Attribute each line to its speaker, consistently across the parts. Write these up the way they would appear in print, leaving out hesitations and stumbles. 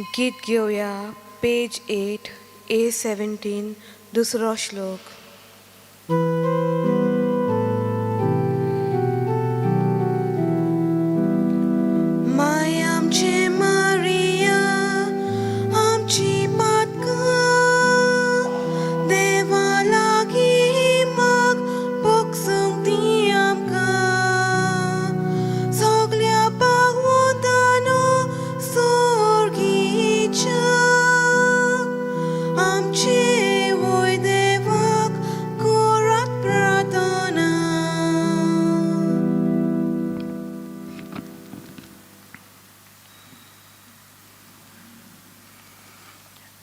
Speaker 1: गीत घेऊया page 8 A17 दुसरो श्लोक. माय आमचे मारिया आमची पातका देवा लागी मग बोगसूंक दी आमकां सगल्या भगवंतानो सोर्गीच्या आमचे वोय देवाक कोरात प्रार्थना.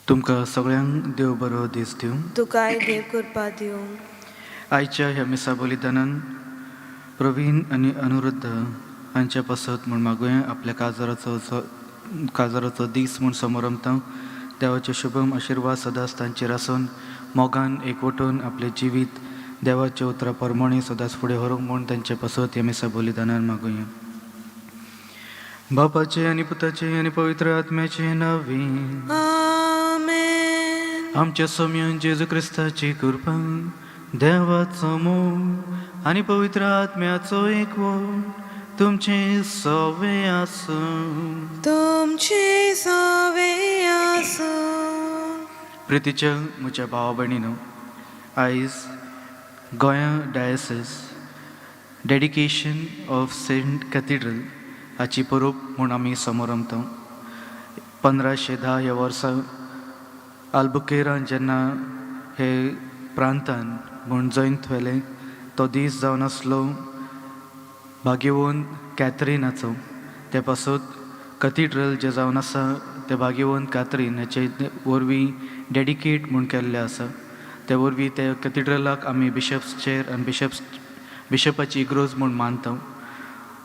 Speaker 2: तुमकां सगळ्यांक देव बरो दीस दिवं.
Speaker 1: तुकाय देव कृपा दिवं.
Speaker 2: आयच्या ह्या मिसा बलिदानान प्रवीण आनी अनुरुद्ध हांच्या पासत म्हूण मागुया आपल्या काजाराचो दीस म्हूण समोर आमता देवाचे शुभम आशिर्वाद सदांच तांचेर आसून मोगान एकवटून आपले जिवीत देवाच्या उतरा प्रमाणे सदांच फुडें व्हरूंक म्हूण तांचे पासत ह्या मिसा बलिदानान मागुया. बापाचे आनी पुताचे आनी पवित्र आत्म्याचे नांवीं
Speaker 1: आमेन.
Speaker 2: आमच्या सोम्यान जेजू क्रिस्ताची कृपा देवाचो मोग आनी पवित्र आत्म्याचो एकवट तुमचे सवे आसूं.
Speaker 1: तुमचे सवे आसूं.
Speaker 2: प्रितीच्या म्हज्या भावा भयणीनो, आयज गोंया डायसिस डेडिकेशन ऑफ सेंट कॅथिड्रल हाची परूप म्हूण आमी समोर आमता. 1510 ह्या वर्सा आल्बुकेरान जेन्ना हे प्रांतान म्हूण जैन वेले तो दीस जावन आसलो भाग्यवंत कॅथरीनाचो. ते पासून कॅथिड्रल जे जावन आसा ते भाग्यवंत कॅथरीन हेचे वरवीं डेडिकेट म्हूण केल्ले आसा. ते वरवीं ते कॅथिड्रलाक आमी बिशप्स चेर आनी बिशपाची इग्रोज म्हूण मानता.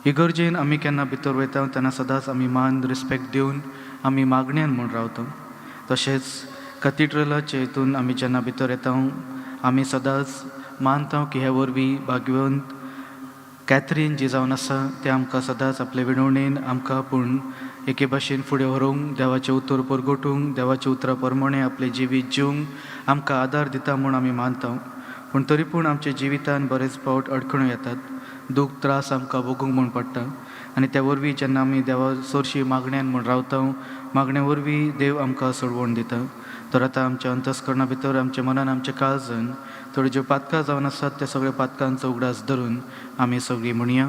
Speaker 2: इगर्जेन आमी केन्ना भितर वयता तेन्ना सदांच आमी मान रिस्पेक्ट दिवन आमी मागण्यान म्हूण रावता. तशेंच कॅथिड्रलाचे हितून आमी जेन्ना भितर येता आमी सदांच मानता की हे वरवीं भाग्यवंत कॅथरीन जी जावन आसा ते आमकां सदांच आपले विणवणेन आमकां पूण एके भाशेन फुडें व्हरूंक देवाचे उतर परगटूंक देवाच्या उतरा प्रमाणे आपले जिवीत जिवंक आमकां आदार दिता म्हूण आमी मानता. पूण तरी पूण आमच्या जिवितान बरेच फावट अडखळ्यो येतात, दूख त्रास आमकां भोगूंक म्हूण पडटा. आनी त्या वरवीं जेन्ना आमी देवा चडशी मागण्यान म्हूण रावता मागण्या वरवीं देव आमकां सोडवण दिता. तर आतां आमच्या अंतस्करणा भितर आमच्या मनान आमच्या काळजान थोड्यो ज्यो पातकां जावन आसात त्या सगळ्या पातकांचो उगडास धरून आमी सगळीं म्हणया.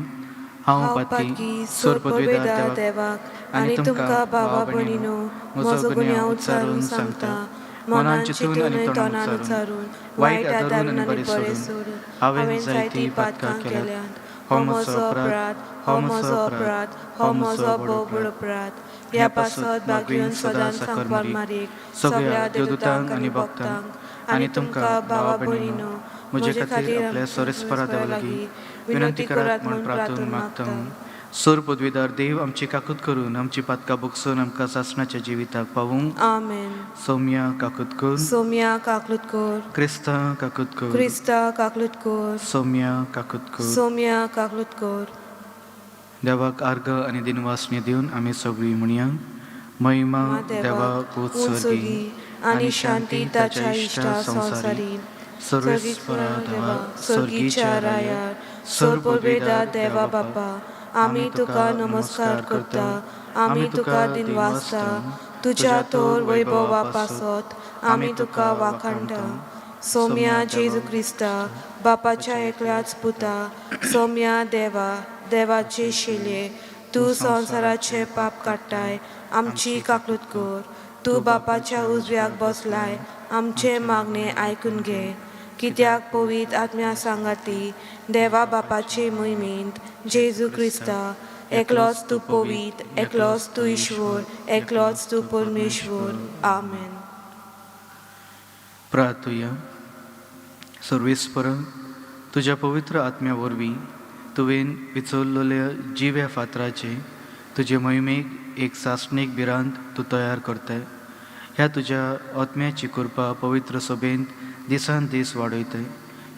Speaker 2: हांव पातकी सोर पदवीदार देवाक आनी तुमकां भावा भयणीनो म्हजो गुन्यांव उच्चारून सांगता. मनान चिंतून आनी तोंडान उच्चारून वायट आदारून आनी बरें सोडून हांवें जायतीं पातकां केल्यात. हो म्हजो अपराध, हो म्हजो अपराध, हो म्हजो भोव अपराध. ह्या पासत भाग्यवन सदांच सांगपाक मारीक सगळ्या देवदूतांक आनी भक्तांक आनी तुमकां भावा भयणीनो म्हजे खातीर आपल्या सोरेस्परा देवा लागीं विनंती करात म्हूण प्रार्थून मागता. सोर पदवीदार देव आमची काकूत करून आमची पातकां भोगसून आमकां सासणाच्या जिविताक पावूंक.
Speaker 1: आमेन.
Speaker 2: सौम्या काकूत कर.
Speaker 1: सौम्या काकलूत कर.
Speaker 2: क्रिस्ता काकूत कर.
Speaker 1: क्रिस्ता काकलूत कर.
Speaker 2: सौम्या काकूत कर.
Speaker 1: सौम्या काकलूत कर.
Speaker 2: देवाक अर्घ आनी दिनवासणी दिवन आमी सगळीं म्हणया. महिमा देवाक उत्सर्गी आनी शांती ताच्या इश्टा संवसारी. सर्वेस्परा देवा सर्गीच्या रायार सोर पदवीदार देवा बापा आमी तुका नमस्कार करता. आमी तुका दिनवासता. तुज्या तोर वैभवा पासत आमी तुका वाखाणटा. सौम्या जेजू क्रिस्ता बापाच्या एकल्याच पुता सौम्या देवाचे शेले तूं संवसाराचे पाप काडटाय आमची काकलूत कर. तूं बापाच्या उजव्याक बसलाय आमचे मागणे आयकून घे. कित्याक पवित्र आत्म्या सांगाती देवा बापाचे मोहिमेंत जेजू क्रिस्ता एकलोच तूं पवित्र, एकलोच तूं ईश्वर, एकलोच तूं परमेश्वर. आमेन. प्रार्थुया. सर्वेस्पर तुज्या पवित्र आत्म्या वरवीं तुवें विचोल्लेल्या जिव्या फातराचे तुजे मोहिमेक एक सासणीक भिरांत तूं तयार करताय. ह्या तुज्या आत्म्याची कृपा पवित्र सभेंत दिसान दीस वाडयताय.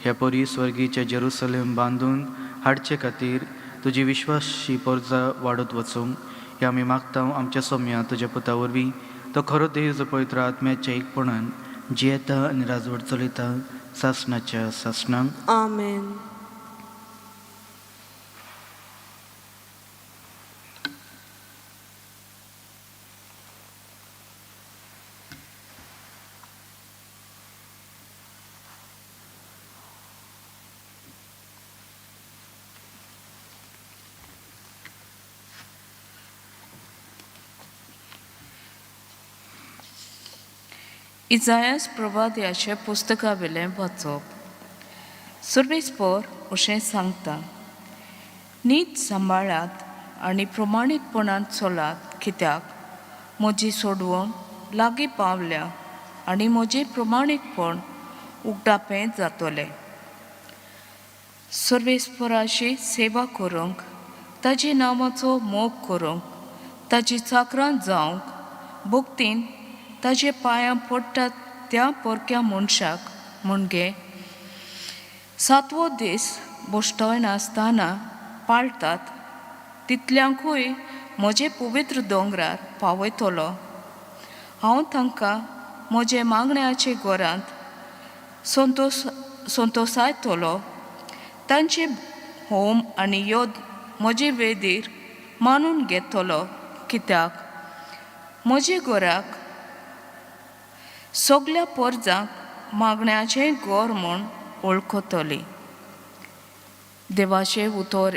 Speaker 2: ह्या परी स्वर्गीच्या जेरुसलेम बांदून हाडचे खातीर तुजी विश्वासी पर्जा वाडत वचूंक हे आमी मागता आमच्या सौम्या तुज्या पुता वरवीं तो खरो देव जो पवित्र आत्म्याच्या एकपणान जियेता आनी राजवट चलयता सासणाच्या सासणांक.
Speaker 1: आमेन.
Speaker 3: इजायास प्रवाद्याच्या पुस्तका वेलें वाचप. सर्वेस्पर अशें सांगता, नीत सांबाळात आनी प्रमाणीकपणान चलात, कित्याक म्हजी सोडवण लागीं पावल्या आनी म्हजें प्रमाणीकपण उगडापें जातलें. सर्वेस्पराची सेवा करूंक, ताचे नांवाचो मोग करूंक, ताची चाकरां जावंक, भक्तीन ताचे पांयां पडटात त्या परक्या मनशाक म्हणजे 7वो दीस बसतोय नासतना पाळटात, तितल्यांकूय म्हजे पवित्र दोंगरार पावयतलो. हांव तांकां म्हजे मागण्याचे घरांत संतोसायतलो. तांचे होम आनी योद म्हजे वेदीर मानून घेतलो, कित्याक म्हजे घराक सगल्या परजांक मागण्याचें घर म्हूण वळखतली. देवाचे उतर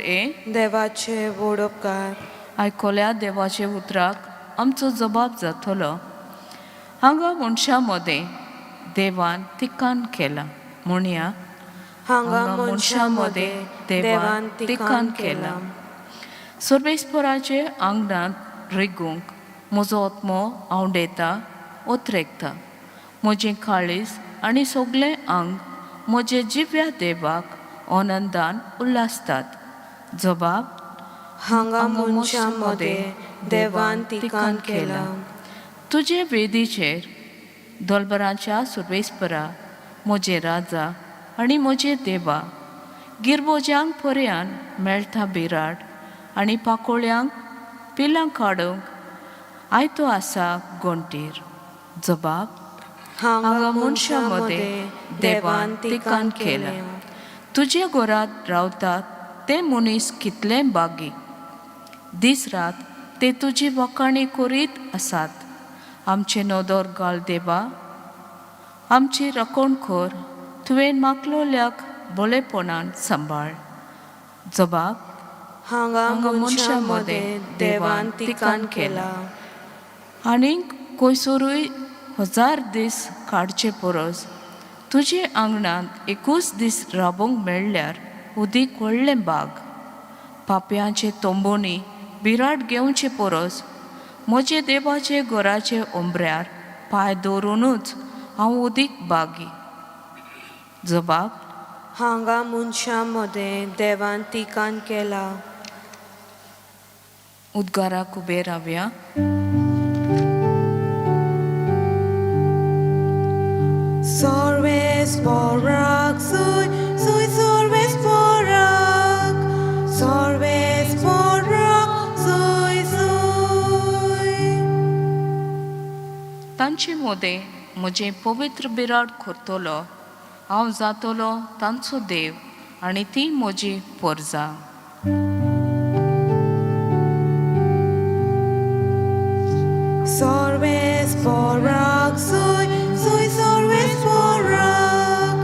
Speaker 1: देवाचे व्हड उपकार.
Speaker 3: आयकल्या देवाचे उतराक आमचो जबाब जातलो. हांगा मनशां मदें देवान तिकान केला. म्हणया,
Speaker 1: हांगा मनशां मदें देवान तिकान केला.
Speaker 3: सर्वेस्पराचे आंगणांत रिगूंक म्हजो आत्मो आवडेता, ओत्रेकता. म्हजें काळीज आनी सगलें आंग म्हजे जिव्या देवाक आनंदान उल्हासतात. जबाब,
Speaker 1: हांगा मनशां मदें देवान तिकान केला.
Speaker 3: तुजे वेदीचेर दोलबराच्या सर्वेस्परा, म्हजे राजा आनी म्हजे देवा, गिरबोज्यांक पर्यान मेळटा बिराड आनी पाकोळ्यांक पिलां काडूंक आयतो आसा घोंटीर. जबाब, हांगा मनशां मदें देवान तिकान केला. तुजे घरांत रावतात ते मनीस कितले बागी. दीस रात ते तुजी वखाणी करीत आसात. आमचे नदर घाल देवा, आमची राखण कर. तुवें मागलोल्याक बळेपणान सांबाळ. जबाब,
Speaker 1: हांगा मनशां मदें देवान तिकान केला.
Speaker 3: आनीक खंयसरूय 1000 दीस काडचे परस तुजे आंगणांत 21 दीस राबूंक मेळ्ळ्यार उदीक व्हडलें बाग. पापयांचे तोंबोनी बिराड घेवचे परस म्हजे देवाचे घराचे उंबऱ्यार पांय दवरूनच हांव उदीक बागी. जबाब,
Speaker 1: हांगा मनशां मदें देवान तिकान केला.
Speaker 3: उद्गाराक उबे रावया.
Speaker 1: सर्वेस्पराक सूय, सूय सर्वेस्पराक, सर्वेस्पराक सूय, सूय.
Speaker 3: तांचे मदें म्हजें पवित्र बिराड करतलो. हांव जातलो तांचो देव आनी ती म्हजी परजां.
Speaker 1: सर्वेस्पराक सूय, सूय सर्वेस्पराक,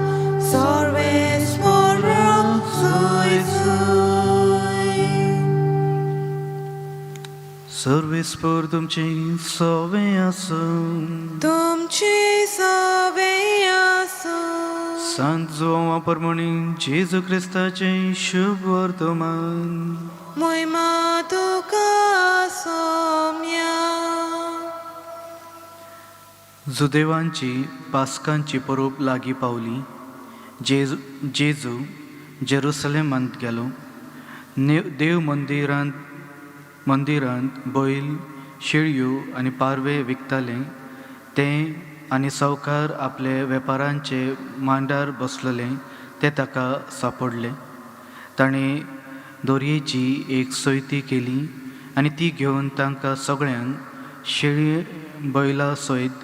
Speaker 1: सर्वेस्पराक सूय, सूय.
Speaker 2: सर्वेस्पर तुमचे सवे आसूं.
Speaker 1: तुमची सवे आसूं.
Speaker 2: सांत जोवा परमणी जेजू क्रिस्ताचे शुभ वर्तमान.
Speaker 1: महिमा तुका सोम्या.
Speaker 2: जुदेवांची पास्कांची परोप लागीं पावली. जेजू जेरुसलेमांत गेलो. देव मंदिरांत बैल, शेळयो आनी पारवे विकताले. ते आनी सावकार आपले वेपारांचे मांडार बसलेले ते ताका सांपडले. ताणें दोरयेची एक सोयती केली आनी ती घेवन तांकां सगळ्यांक बैला सयत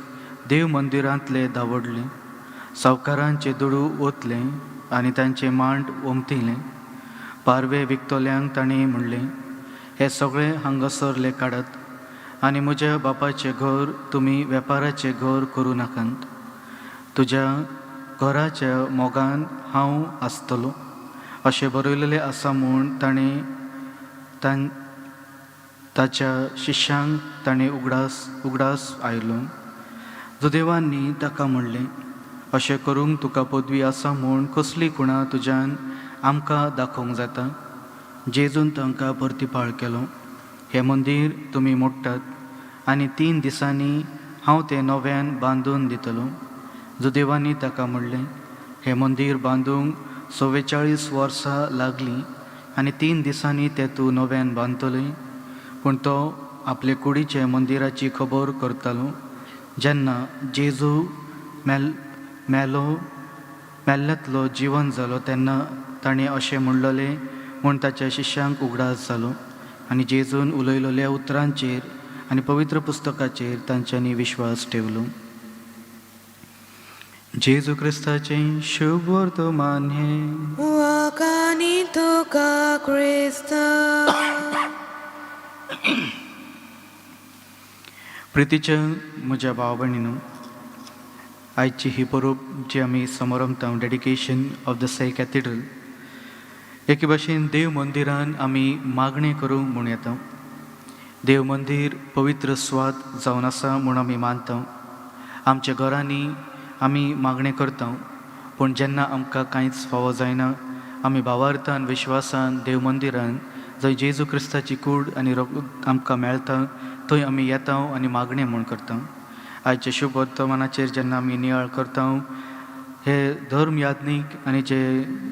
Speaker 2: देव मंदिरांतले धांवडले. सावकारांचे दुडू ओतले आनी तांचे मांड ओमतिले. पारवे विकतोल्यांक ताणें म्हणलें, हे सगळे हांगासरले काडात आनी म्हज्या बापाचें घर तुमी वेपाराचें घर करूं नाकात. तुज्या घराच्या मोगान हांव आसतलों अशें बरयलेलें आसा म्हूण ताच्या शिश्यांक ताणें उगडास आयलो. दुदेवांनी ताका म्हणलें, अशें करूंक तुका पदवी आसा म्हूण कसली गुणां तुज्यान आमकां दाखोवंक जाता. जेजून तांकां परतिपाळ केलो, हें मंदीर तुमी मोडटात आनी 3 दिसांनी हांव तें नव्यान बांदून दितलो. दुदेवांनी ताका म्हणलें, हें मंदीर बांदूंक 44 वर्सां लागलीं आनी 3 दिसांनी तें तूं नव्यान बांदतलें. पूण तो आपले कुडीचे मंदिराची खबर करतालो. जेन्ना जेजू मेल्ल्यांतलो जिवन जालो तेन्ना ताणें अशें म्हणलेलें म्हूण ताच्या शिश्यांक उगडास जालो आनी जेजून उलयलेल्या उतरांचेर आनी पवित्र पुस्तकाचेर तांच्यांनी विश्वास ठेवलो. जेजू क्रिस्ताचें शुभ वर्तमान हें
Speaker 1: वाकानी तुका क्रिस्त.
Speaker 2: प्रितीच्या म्हज्या भाव भयणीनो, आयची ही परोब जी आमी समोरमता डेडिकेशन ऑफ द सेंट कॅथिड्रल, एके भाशेन देव मंदिरान आमी मागणें करूंक म्हूण येता. देव मंदीर पवित्र स्वाद जावन आसा म्हूण आमी मानता. आमच्या घरांनी आमी मागणें करता, पूण जेन्ना आमकां कांयच फावो जायना आमी भावार्थान विश्वासान देव मंदिरान जंय जेजू क्रिस्ताची कूड आनी रगत आमकां मेळटा थंय आमी येता आनी मागणें म्हूण करता. आयच्या शुभ वर्तमानाचेर जेन्ना आमी नियाळ करता, हे धर्म यादनीक आनी जे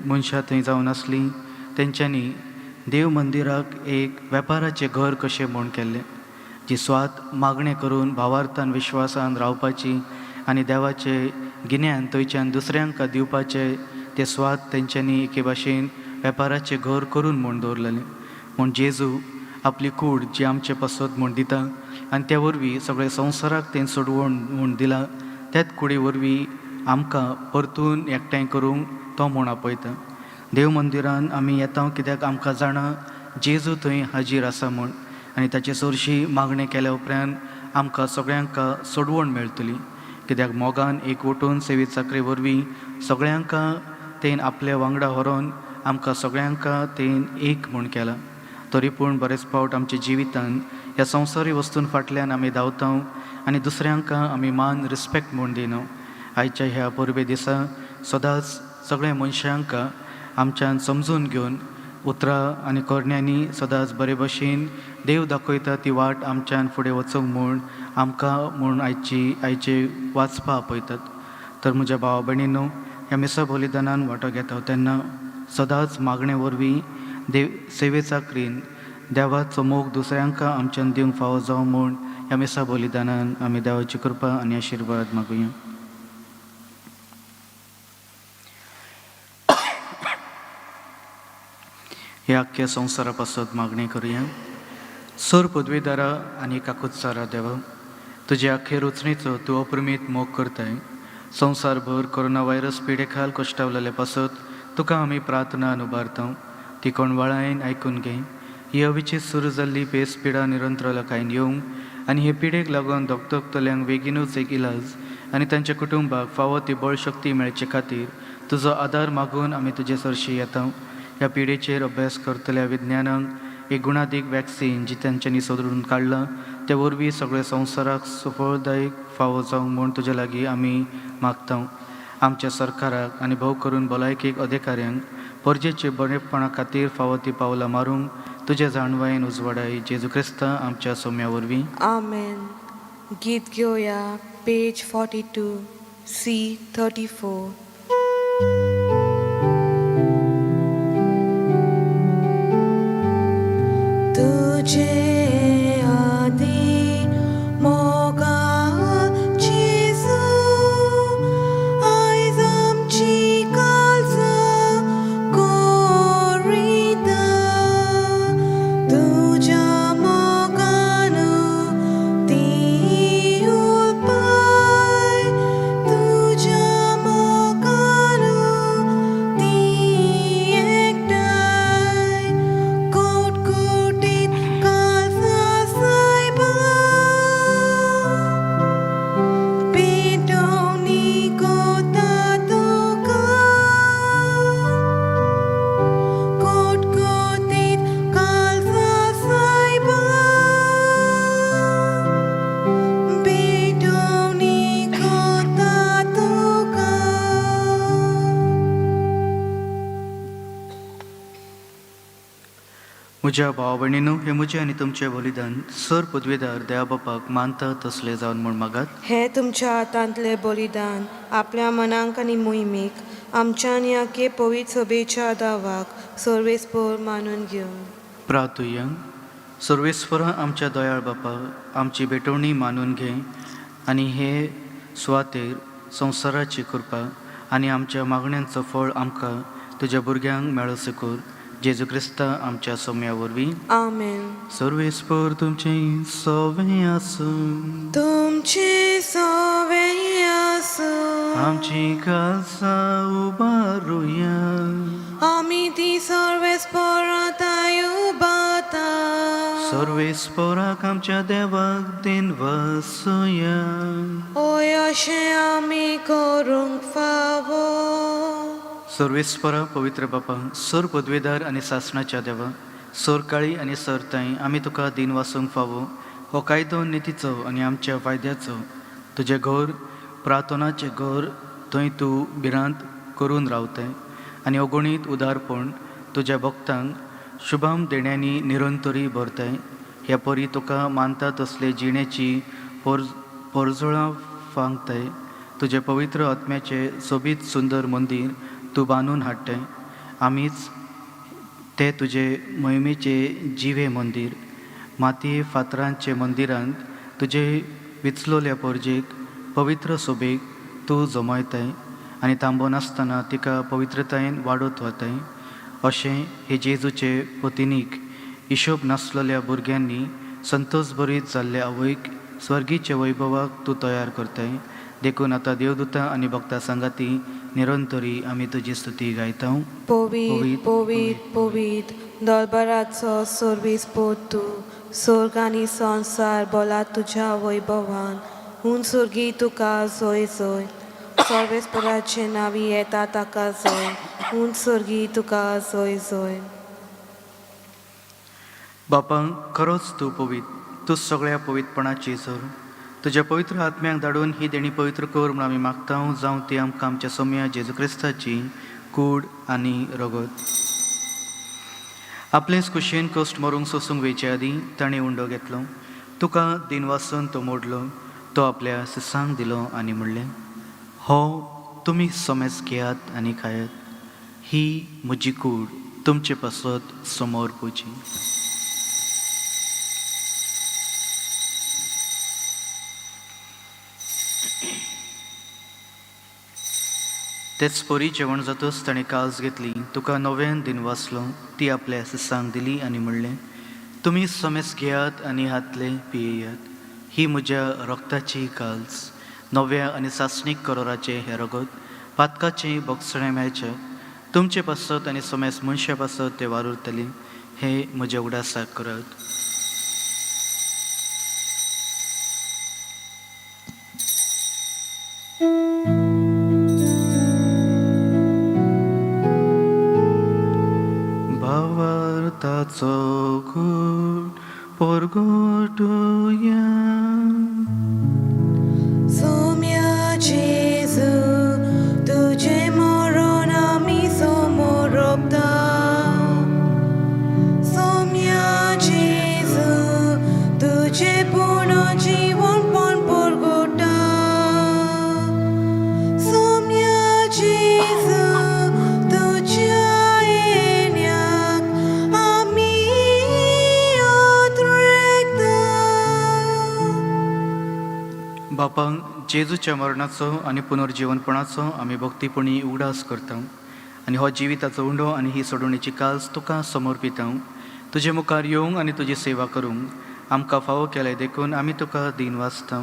Speaker 2: मनशां थंय जावन आसलीं तेंच्यांनी देव मंदिराक एक वेपाराचें घर कशें म्हूण केल्लें, जी स्वात मागणें करून भावार्थान विश्वासान रावपाची आनी देवाचे गिन्यान थंयच्यान दुसऱ्यांक दिवपाचें तें स्वात तेंच्यांनी एके भाशेन वेपाराचें घर करून म्हूण दवरलेलें. म्हूण जेजू आपली कूड जी आमचे पसत म्हूण दिता आनी त्या वरवीं सगळे संवसाराक तें सोडवण म्हूण दिला, त्याच कुडी वरवीं आमकां परतून एकठांय करूंक तो म्हूण आपयता. देव मंदिरान आमी येता कित्याक आमकां जाणा जेजू थंय हाजीर आसा म्हूण आनी ताचे चडशी मागणें केल्या उपरांत आमकां सगळ्यांक सोडवण मेळटली. कित्याक मोगान एकवटून सेवीत साकरे वरवीं सगळ्यांक तें आपल्या वांगडा व्हरोन आमकां सगळ्यांक तें एक म्हूण केलां. तरी पूण बरेच फावट आमच्या जिवितान ह्या संवसारी वस्तून फाटल्यान आमी धांवता आनी दुसऱ्यांक आमी मान रिस्पेक्ट म्हूण दिना. आयच्या ह्या परबे दिसा सदांच सगळ्या मनशांक आमच्यान समजून घेवन उतरां आनी कोरण्यांनी सदांच बरे भशेन देव दाखयता ती वाट आमच्यान फुडें वचूंक म्हूण आमकां म्हूण आयचे वाचपा आपयतात. तर म्हज्या भावा भयणीनो, ह्या मिसा बलिदानान वांटो घेता तेन्ना सदांच मागणे वरवीं देव सेवे चाकरीन देवाचो मोग दुसऱ्यांक आमच्यान दिवंक फावो जावं म्हूण ह्या मिसा बलिदानान आमी देवाची कृपा आनी आशिर्वाद मागुया. ह्या आख्ख्या संवसारा पासत मागणी करुया. सर पदवीदारा आनी काकुतसारा देवा, तुजे आख्खे रचणेचो तूं अप्रमीत मोग करताय. संवसारभर कोरोना व्हायरस पिडे खाल कश्टावलेले पासत तुका आमी प्रार्थनान उबारता. ती कोणवाळायेन आयकून घे. ही अविचित सुरू जाल्ली पेस पिडा निरंतर लोकांक येवंक आनी हे पिडेक लागून दोगतोगतल्यांक बेगीनूच एक इलाज आनी तांच्या कुटुंबाक फावो ती बळशक्ती मेळचे खातीर तुजो आदार मागून आमी तुजे सरशी येता. ह्या पिडेचेर अभ्यास करतल्या विज्ञानाक एक गुणादीक वॅक्सीन जी तांच्यांनी सोदून काडला ते वरवीं सगळे संवसाराक सफळदायक फावो जावंक म्हूण तुजे लागीं आमी मागता. आमच्या सरकाराक आनी भोव करून भलायकेक अधिकाऱ्यांक परजेचे बरेपणा खातीर फावो ती पावलां मारूंक तुजे जाणवायेन उजवाडाय. जेजू क्रिस्ता आमच्या सोम्या वरवीं.
Speaker 1: आमेन. गीत घेवया पेज 42 C34. तुझे आदी मोगा जेजू आयज आमची काळजां कोरिता. तुज्या मोगान ती
Speaker 2: म्हज्या भावा भयणीनो, हे म्हजें आनी तुमचें बलिदान सर पदवेदार देवा बापाक मानता तसलें जावन म्हूण मागात.
Speaker 1: हे तुमच्या हातांतले बलिदान आपल्या मनांक आनी मोहिमेक आमच्यान ह्या पवित्र सभेच्या दावाक सर्वेस्पर मानून घेवन
Speaker 2: प्रार्थुया. सर्वेस्परा आमच्या दयाळ बापा, आमची भेटवणी मानून घे आनी हे सुवातेर संवसाराची कृपा आनी आमच्या मागण्यांचो फळ आमकां तुज्या भुरग्यांक मेळोसो कर. जेजू क्रिस्ता आमच्या सोम्या वरवीं.
Speaker 1: आमेन.
Speaker 2: सर्वेस्पर तुमचें सवें आसूं.
Speaker 1: तुमचे सवे आसूं.
Speaker 2: आमची काळजां उबारुया.
Speaker 1: आमी ती सर्वेस्परांताय उबारता.
Speaker 2: सर्वेस्पराक आमच्या देवाक दिन वासुया.
Speaker 1: ओय अशें आमी करूंक फावो.
Speaker 2: सर्वेस्परा पवित्र बापा, सर पदवेदार आनी सासणाच्या देवा, सर काळी आनी सर ताई, आमी तुका दिन वासूंक फावो. हो कायदो नितीचो आनी आमच्या फायद्याचो तुजें घर, प्रार्थनाचें घर, थंय तूं भिरांत करून रावताय आनी अगणीत उदारपण तुज्या भक्तांक शुभम देण्यांनी निरंतरी भरताय. ह्या परी तुका मानता तसले जिणेची पोरजोळां फांगताय. तुजे पवित्र आत्म्याचे सोबीत सुंदर मंदीर तूं बांदून हाडटाय. आमीच ते तुजे मोहिमेचे जिवे मंदीर, मातये फातरांचे मंदिरांत तुजे विचलोल्या पोरजेक पवित्र सोबेक तूं जमयताय आनी थांबोन आसतना तिका पवित्रतायेन वाडत वताय. अशें हे जेजूचे पतिनीक हिशोब नासलेल्या भुरग्यांनी संतोश भरीत जाल्ल्या आवयक स्वर्गीच्या वैभवाक तूं तयार करताय. देखून आतां देवदूतां आनी भक्तां सांगाती निरंतरी आमी तुजी स्तुती गायता.
Speaker 1: पवित पवित पवित दरबाराचो सर्वेस्पर तूं. स्वर्ग आनी संसार बोला तुज्या वैभवान. हून सुर्गी तुका जय जय. सर्वेस्पराचे नावी येता ताका जय. हून सुर्गी तुका जय जय.
Speaker 2: बापा, खरोच तूं पवित. तूं सगळ्या पवित्रपणाची झर. तुज्या पवित्र आत्म्याक धाडून ही देणी पवित्र कर म्हूण आमी मागता. जावं ती आमकां आमच्या सोम्या जेजू क्रिस्ताची कूड आनी रगत. आपलेच कुशेन कश्ट मरूंक सोसूंक वयचे आदीं ताणें उंडो घेतलो. तुका दिन वासून तो मोडलो. तो आपल्या सिसांक दिलो आनी म्हणलें, हो तुमी सोमेस घेयात आनी खायात. ही म्हजी कूड तुमचे पासत समोर पुजी. तेच परी जेवण जातच ताणें काळज घेतली. तुका नव्यान दिन वाचलो. ती आपल्या सिसांक दिली आनी म्हणलें, तुमी समेस घेयात आनी हातले पियेयात. ही म्हज्या रक्ताची काळज, नव्या आनी सासणीक करोराचे हे रगत, पातकाचें बोगसणें मेळचें तुमचे पासत आनी समेस मनशा पासत ते वारुरतली. हे म्हज्या उडासाक करात. भावार्थाचो घोट परगटुया.
Speaker 1: सोम्या जेजू तुझे मरण आमी समोर रोपता. सोम्या जेजू तुझे पूर्ण जीवन पण परगटा. सोम्या जेजू तुझ्या येण्याक आमी उद्रेकता.
Speaker 2: बापांक जेजूच्या मरणाचो आनी पुनर्जीवनपणाचो आमी भक्तीपणी उगडास करता आनी हो जिविताचो उंडो आनी ही सोडवणेची काळज तुका समर्पिता. तुजे मुखार येवंक आनी तुजी सेवा करूंक आमकां फावो केले देखून आमी तुका दिन वाचता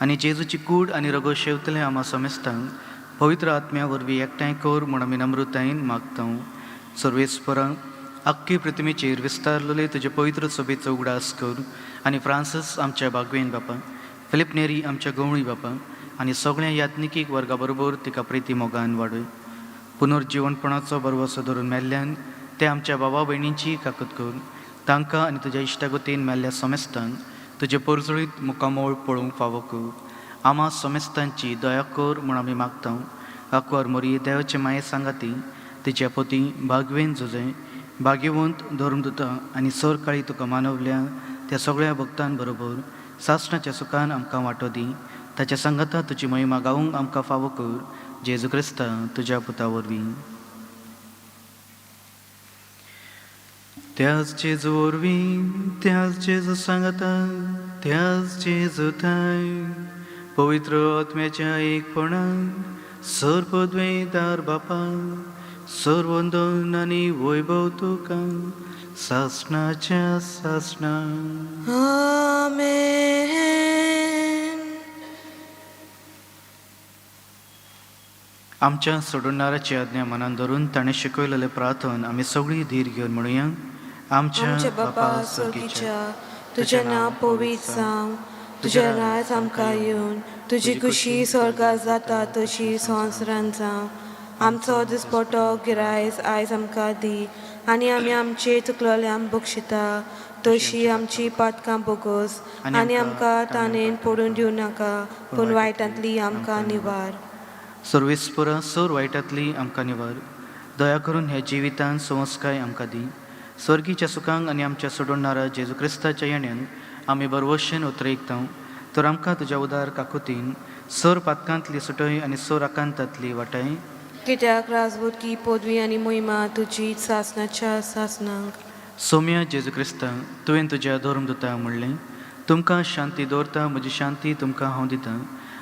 Speaker 2: आनी जेजूची कूड आनी रगत शेवतले आमा समेस्तांक पवित्र आत्म्या वरवीं एकठांय कर म्हूण आमी नम्रतायेन मागता. सर्वेस्परा, आख्खी पृथ्वीचेर विस्तारलेले तुजे पवित्र सभेचो उगडास कर आनी फ्रांसीस आमच्या बागवेन बापा, फिलिप नेरी आमच्या गवळी बापा आनी सगळ्या यात्निकीक वर्गा बरोबर तिका प्रिती मोगान वाडय. पुनर्जीवनपणाचो बरवसो धरून मेल्ल्यान ते आमच्या भावा भयणींची काकूत कर. तांकां आनी तुज्या इश्टागतीन मेल्ल्या समेस्तांक तुजे परजळीत मुखामोळ पळोवंक फावो कर. आमा समेस्तांची दया कर म्हूण आमी मागता. आंकवार मोरी देवाचे माये सांगाती, तिच्या पती बागवेन झुजे, भाग्यवंत धर्मदुता आनी सर काळी तुका मानवल्या त्या सगळ्या भक्तां बरोबर सासणाच्या सुखान आमकां वांटो दी. ताच्या संगता तुजी महिमा गावूंक आमकां फावो कर. जेजू क्रिस्ता तुज्या पुता वरवीं. त्याच जेजू वरवीं, त्याच जेजू सांगता, त्याच जेजू थाय पवित्र आत्म्याच्या एकपणान सर्वद्वेदार बापा सर्वंदन आनी वैभव तुका सासणाच्या सासणा.
Speaker 1: आमेन.
Speaker 2: आमच्या सोडणाऱ्याची आज्ञा मनान धरून ताणें शिकयलेले प्रार्थन आमी सगळीं धीर घेवन म्हणुया.
Speaker 1: आमचे बापा सर्गीच्या, तुझें नांव पवित्र जावं, तुजें राज आमकां येवन, तुजी कुशी स्वर्गांत जाता तशी संवसारांत जावं. आमचो दिसपटो गिरायज आयज आमकां दी, आनी आमी आमचे चुकलोल्यांक बक्षिता तशी आमची पातकां बोगोस, आनी आमकां ताणेन पडून दिवं नाका, पूण वायटांतली आमकां निवार.
Speaker 2: सर्वेस्परा सर वायटांतली आमकां निवार. दया करून हे जिवितांत संस्काय आमकां दी. स्वर्गीच्या सुखांक आनी आमच्या सोडणारा जेजू क्रिस्ताच्या येण्यान आमी बरवशेन उतरयता. तर आमकां तुज्या उदार काकुतीन सर पातकांतली सुटय आनी सर आकांतांतली वाटाय.
Speaker 1: कित्याक राजवटकी पदवी आनी मोहिमा तुजी सासणाच्या सासणांक.
Speaker 2: सौम्या जेजू क्रिस्ता, तुवें तुज्या धर्मदुताक म्हणलें, तुमकां शांती दवरता, म्हजी शांती तुमकां हांव दितां.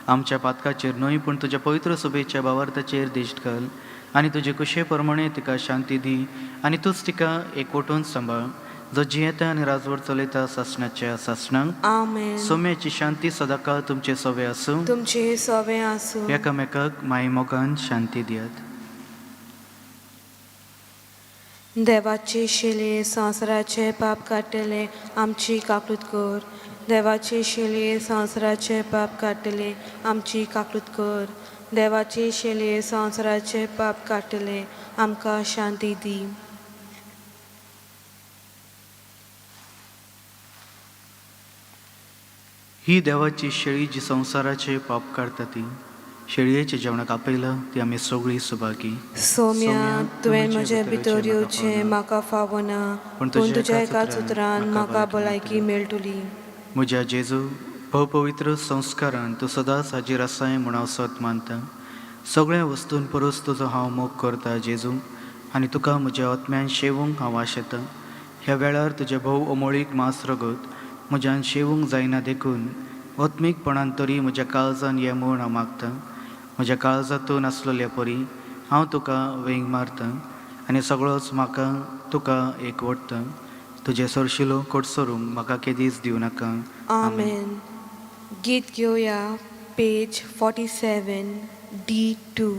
Speaker 2: आमच्या पातकाचेर न्हय पूण तुज्या पवित्र सुबेच्या भावार्थाचेर दिश्ट घाल, आनी तुजे कुशे प्रमाणे तिका शांती दी, आनी तूच तिका एकवटून सांबाळ, जो जियेता आनी राजवट चलयता सासणाच्या सासणांक.
Speaker 1: आमेन.
Speaker 2: सौम्याची शांती सदांकाळ तुमचे सवे आसूं.
Speaker 1: तुमचे सवे आसूं.
Speaker 2: एकामेकाक माय मोगान शांती दियात.
Speaker 1: देवाचे शेले संवसाराचे पाप काडटले आमची काकूत कर. देवाचे शेले संवसाराचे पाप काडटले आमची काकूत कर. देवाचे शेले संवसाराचे पाप काडटले आमकां शांती दी.
Speaker 2: ही देवाची शेळी जी संवसाराचे पाप काडटा ती. शेळयेच्या जेवणाक आपयला ती आमी सगळीं सुभागी.
Speaker 1: सौम्या, तुवें म्हजे भितर येवचें म्हाका फावना, पूण तुज्या एकाच उतरान म्हाका भलायकी मेळटली.
Speaker 2: म्हज्या जेजू, भव पवित्र संस्कारान तूं सदांच हाजीर आसाय म्हूण हांव सत मानता. सगळ्या वस्तून परस तुजो हांव मोग करता जेजू, आनी तुका म्हज्या आत्म्यान शेवूंक हांव आशेता. ह्या वेळार तुजे भोव अमोळीक मास रगत म्हज्यान शेवूंक जायना देखून आत्मीकपणान तरी म्हज्या काळजान ये म्हूण हांव मागतां. म्हज्या काळजांतून आसलेल्या परी हांव तुका वेंग मारतां, आनी सगळोच म्हाका तुका एकवटता. तुजे सरशिलो कोडसरूंक म्हाका केदीच दिवं नाका.
Speaker 1: आमेन. गीत घेवया पेज 47 D2.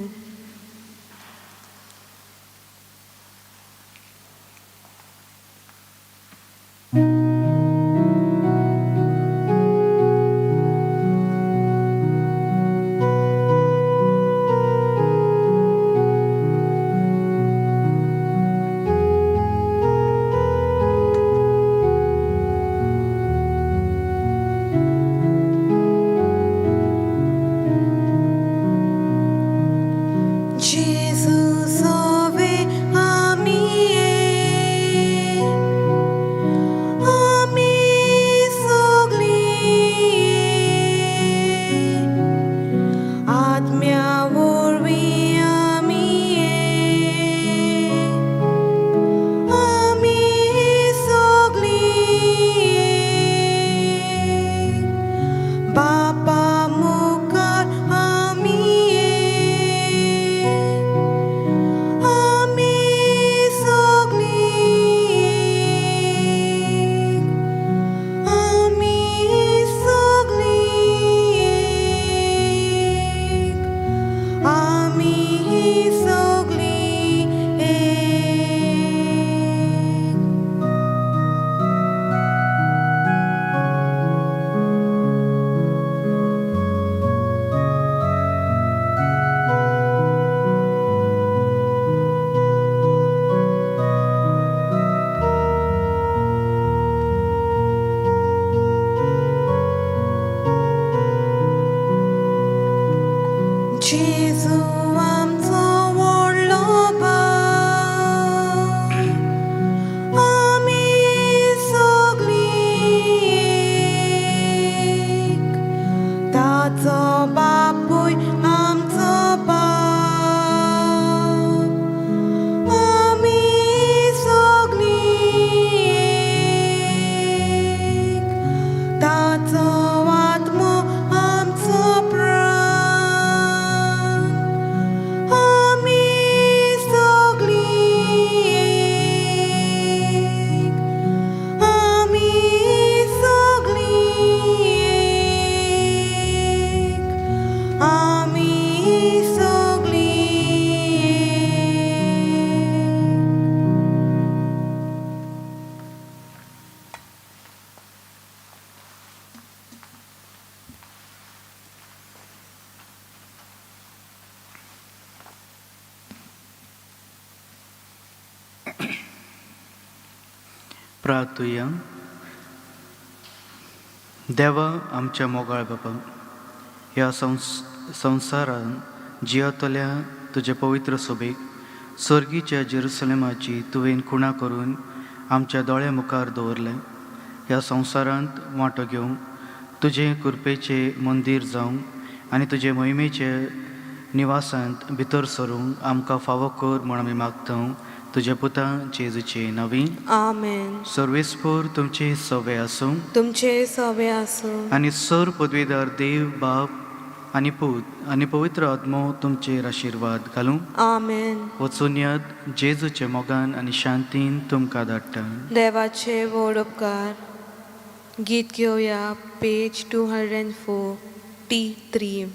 Speaker 1: ताचो बापूय आमचो बाप आमी सगळीं ताचो आत्मो आमचो प्राण आमी सगळीं आमी सगळीं आमी सगळीं
Speaker 2: प्रार्थुया. देवा आमच्या मोगाळ बाबा, ह्या संवसारान जियतल्या तुजे पवित्र सोबेक सर्गीच्या जेरुसलेमाची तुवें खुणा करून आमच्या दोळे मुखार दवरलें. ह्या संवसारांत वांटो घेवंक तुजे कृपेचे मंदीर जावंक आनी तुजे मोहिमेचे निवासांत भितर सरूंक आमकां फावो कर म्हूण आमी मागता तुजे पुता जेजूचे नवी.
Speaker 1: आमेन.
Speaker 2: सर्वेस्पोर तुमचे सवे आसूं
Speaker 1: तुमचे सवे आसूं
Speaker 2: आनी सर पदवीदार देव बाप आनी पूत आनी पवित्र आत्मो तुमचेर आशिर्वाद घालूं.
Speaker 1: आमेन.
Speaker 2: वचून याद जेजूचे मोगान आनी शांतीन तुमकां धाडटा.
Speaker 1: देवाचे व्हड उपकार. गीत घेवया पेज 204 T3.